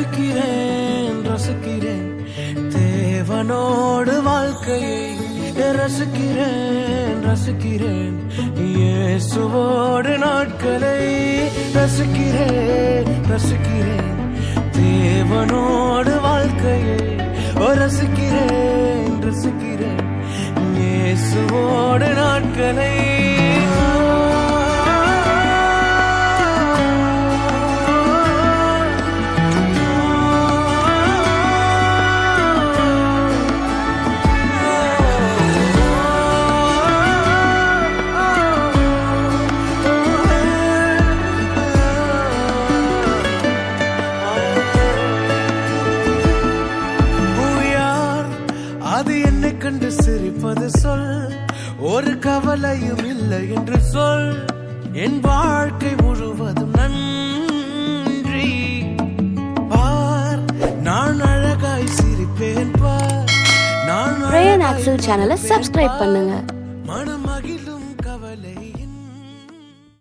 ரசிக்கிறேன் ரசிக்கிறேன் தேவனோடு வாழ்க்கையை ரசிக்கிறேன் ரசிக்கிறேன் இயேசுவோடு நாட்களை ரசிக்கிறேன் ரசிக்கிறேன் தேவனோடு வாழ்க்கையை ரசிக்கிறேன் ரசிக்கிறேன் இயேசுவோடு நாட்களை அது என்னை கண்டு சிரிப்பது சொல் ஒரு கவலையும் இல்லை என்று சொல் என் வாழ்க்கை முழுவதும் நன்றி பார் நான் அழகாய் சிரிப்பேன் பார் நான் ரேயன் ஆக்சல் சேனலை சப்ஸ்கிரைப் பண்ணுங்க மனமகிழும் கவலை